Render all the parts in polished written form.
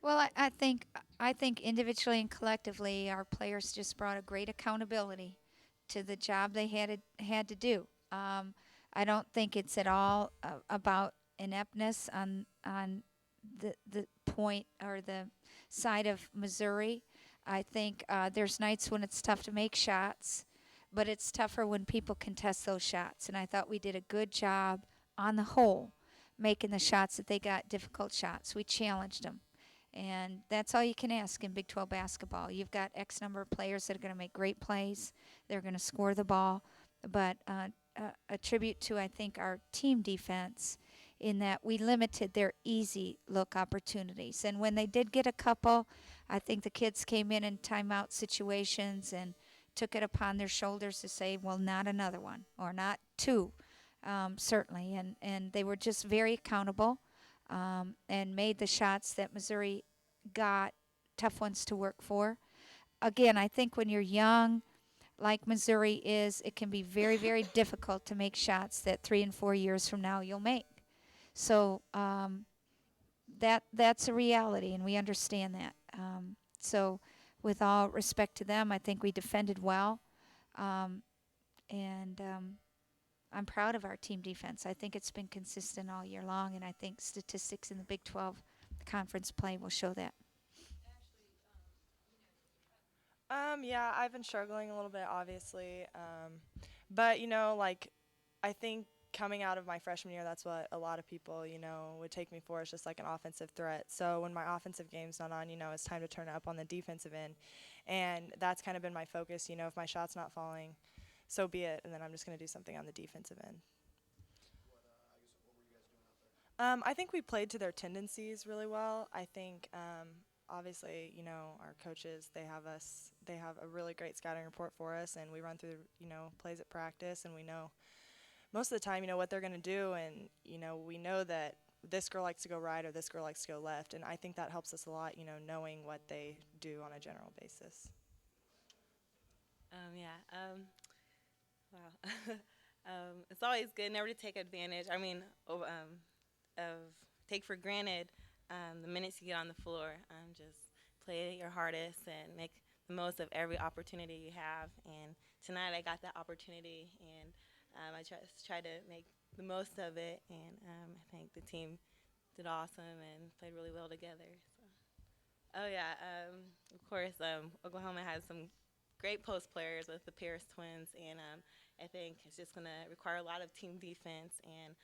Well, I think individually and collectively, our players just brought a great accountability to the job they had to do. I don't think it's at all about ineptness on the point or the side of Missouri. I think there's nights when it's tough to make shots, but it's tougher when people contest those shots. And I thought we did a good job on the whole making the shots that they got difficult shots. We challenged them. And that's all you can ask in Big 12 basketball. You've got X number of players that are going to make great plays. They're going to score the ball. But a tribute to, I think, our team defense in that we limited their easy look opportunities. And when they did get a couple, I think the kids came in timeout situations and took it upon their shoulders to say, well, not another one or not two, certainly. And they were just very accountable and made the shots that Missouri got tough ones to work for. Again, I think when you're young, like Missouri is, it can be very, very difficult to make shots that 3 and 4 years from now you'll make. So that's a reality, and we understand that. So, with all respect to them, I think we defended well, um, and I'm proud of our team defense. I think it's been consistent all year long, and I think statistics in the Big 12 conference play will show that. Yeah, I've been struggling a little bit, obviously. But like, I think coming out of my freshman year, that's what a lot of people, would take me for, is just like an offensive threat. So when my offensive game's not on, it's time to turn it up on the defensive end, and that's kind of been my focus. If my shot's not falling, so be it, and then I'm just gonna do something on the defensive end. I think we played to their tendencies really well. I think, obviously, our coaches, they have a really great scouting report for us, and we run through, plays at practice, and we know most of the time, what they're going to do, and, we know that this girl likes to go right or this girl likes to go left, and I think that helps us a lot, knowing what they do on a general basis. Yeah. Wow. It's always good never to take advantage. I mean, of take for granted the minutes you get on the floor. Just play your hardest and make the most of every opportunity you have. And tonight I got that opportunity, and I try to make the most of it. And I think the team did awesome and played really well together. So. Oh yeah, of course. Oklahoma has some great post players with the Paris twins, and I think it's just going to require a lot of team defense, and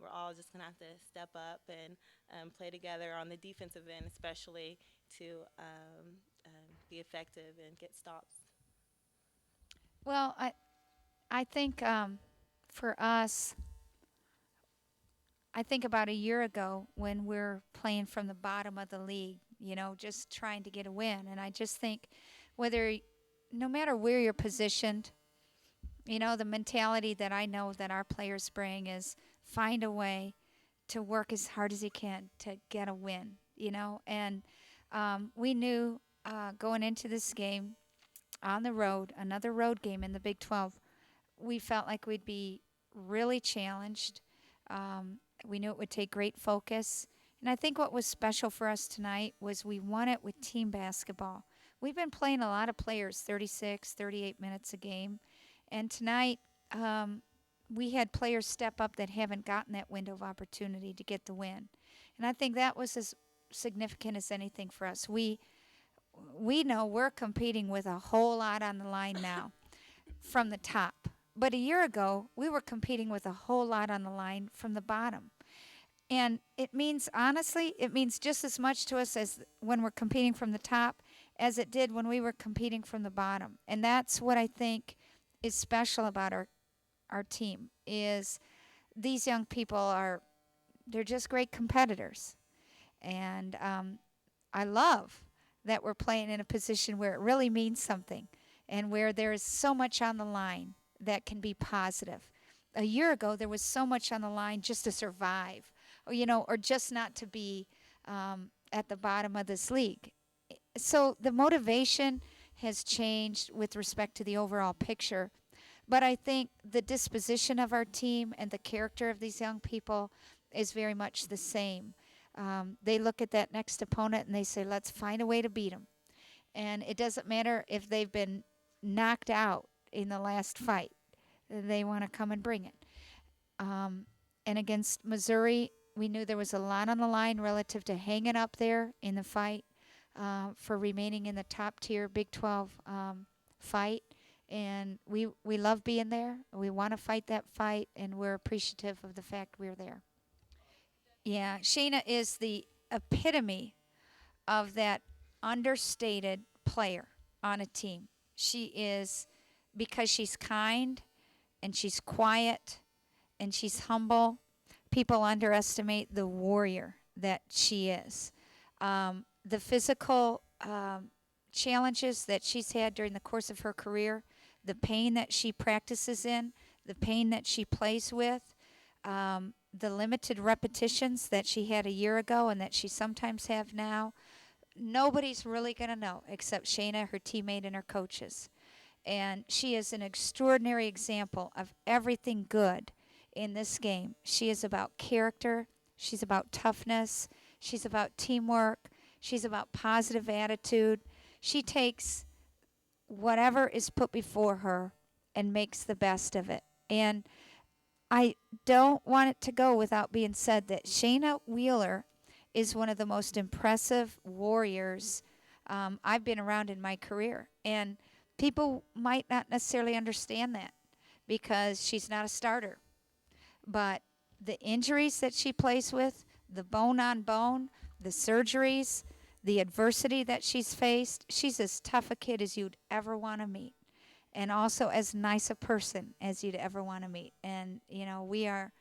we're all just going to have to step up and play together on the defensive end, especially to be effective and get stops. Well, I think for us, I think about a year ago when we're playing from the bottom of the league, just trying to get a win. And I just think whether, no matter where you're positioned, the mentality that I know that our players bring is find a way to work as hard as you can to get a win. And we knew going into this game on the road, another road game in the Big 12, we felt like we'd be really challenged. We knew it would take great focus. And I think what was special for us tonight was we won it with team basketball. We've been playing a lot of players 36, 38 minutes a game. And tonight, we had players step up that haven't gotten that window of opportunity to get the win. And I think that was as significant as anything for us. We know we're competing with a whole lot on the line now from the top. But a year ago, we were competing with a whole lot on the line from the bottom. And it means, honestly, it means just as much to us as when we're competing from the top as it did when we were competing from the bottom. And that's what I think is special about our team is these young people they're just great competitors. And I love that we're playing in a position where it really means something and where there is so much on the line that can be positive. A year ago, there was so much on the line just to survive, or just not to be at the bottom of this league. So the motivation has changed with respect to the overall picture. But I think the disposition of our team and the character of these young people is very much the same. They look at that next opponent and they say, let's find a way to beat them. And it doesn't matter if they've been knocked out in the last fight, they want to come and bring it. And against Missouri, we knew there was a lot on the line relative to hanging up there in the fight for remaining in the top tier Big 12 fight. And we love being there. We want to fight that fight, and we're appreciative of the fact we're there. Yeah, Shayna is the epitome of that understated player on a team. She is, because she's kind and she's quiet and she's humble, people underestimate the warrior that she is. The physical challenges that she's had during the course of her career, the pain that she practices in, the pain that she plays with, the limited repetitions that she had a year ago and that she sometimes have now, nobody's really going to know except Shayna, her teammate, and her coaches. And she is an extraordinary example of everything good in this game. She is about character, she's about toughness, she's about teamwork, she's about positive attitude. She takes whatever is put before her and makes the best of it. And I don't want it to go without being said that Shayna Wheeler is one of the most impressive warriors I've been around in my career. And people might not necessarily understand that because she's not a starter. But the injuries that she plays with, the bone on bone, the surgeries, the adversity that she's faced, she's as tough a kid as you'd ever want to meet. And also as nice a person as you'd ever want to meet. And, you know, we are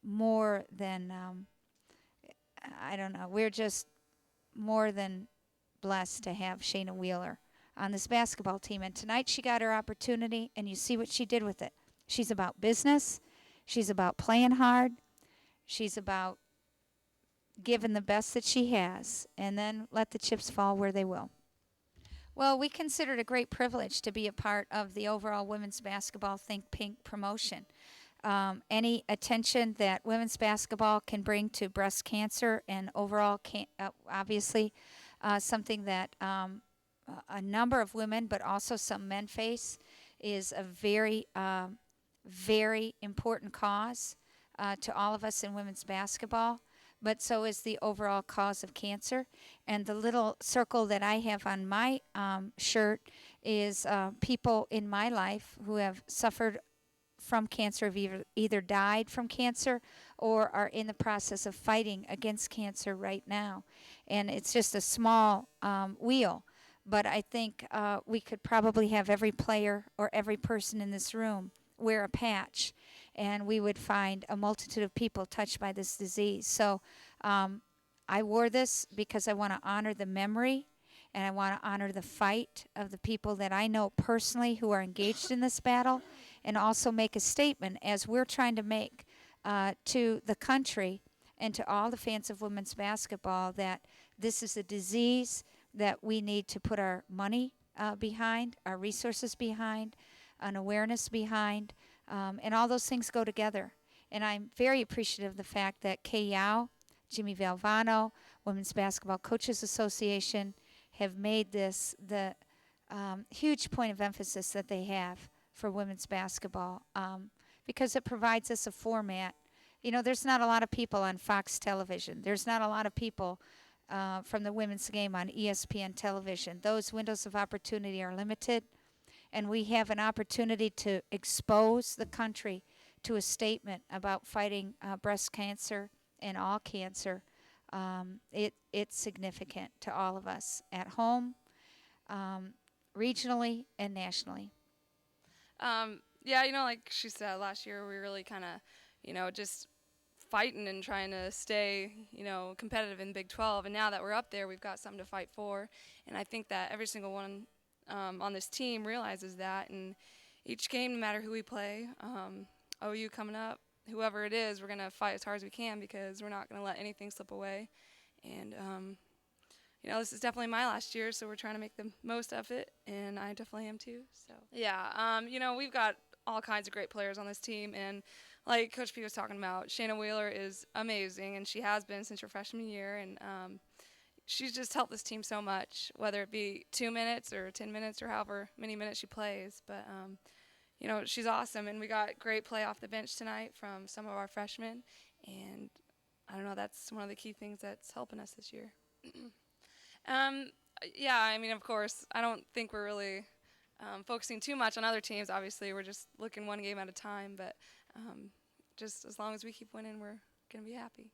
more than, I don't know, we're just more than blessed to have Shayna Wheeler on this basketball team. And tonight she got her opportunity, and you see what she did with it. She's about business. She's about playing hard. She's about giving the best that she has, and then let the chips fall where they will. Well, we consider it a great privilege to be a part of the overall women's basketball Think Pink promotion. Any attention that women's basketball can bring to breast cancer and overall, obviously, something that a number of women, but also some men face, is a very, very important cause to all of us in women's basketball. But so is the overall cause of cancer. And the little circle that I have on my shirt is people in my life who have suffered from cancer, have either died from cancer or are in the process of fighting against cancer right now. And it's just a small wheel. But I think we could probably have every player or every person in this room wear a patch, and we would find a multitude of people touched by this disease. So I wore this because I want to honor the memory and I want to honor the fight of the people that I know personally who are engaged in this battle, and also make a statement, as we're trying to make to the country and to all the fans of women's basketball, that this is a disease that we need to put our money behind, our resources behind, an awareness behind, and all those things go together. And I'm very appreciative of the fact that Kay Yao, Jimmy Valvano, Women's Basketball Coaches Association have made this the huge point of emphasis that they have for women's basketball, because it provides us a format. You know, there's not a lot of people on Fox television. There's not a lot of people from the women's game on ESPN television. Those windows of opportunity are limited, and we have an opportunity to expose the country to a statement about fighting breast cancer and all cancer. It's significant to all of us at home, regionally, and nationally. Yeah, like she said, last year we really kind of, just fighting and trying to stay, competitive in Big 12. And now that we're up there, we've got something to fight for. And I think that every single one on this team realizes that. And each game, no matter who we play, OU coming up, whoever it is, we're going to fight as hard as we can because we're not going to let anything slip away. And, this is definitely my last year, so we're trying to make the most of it, and I definitely am too. So yeah, we've got all kinds of great players on this team, and like Coach P was talking about, Shayna Wheeler is amazing, and she has been since her freshman year, and she's just helped this team so much, whether it be 2 minutes or 10 minutes or however many minutes she plays. But, she's awesome, and we got great play off the bench tonight from some of our freshmen, and I don't know, that's one of the key things that's helping us this year. um, yeah, I mean, of course, I don't think we're really focusing too much on other teams. Obviously, we're just looking one game at a time, but just as long as we keep winning, we're going to be happy.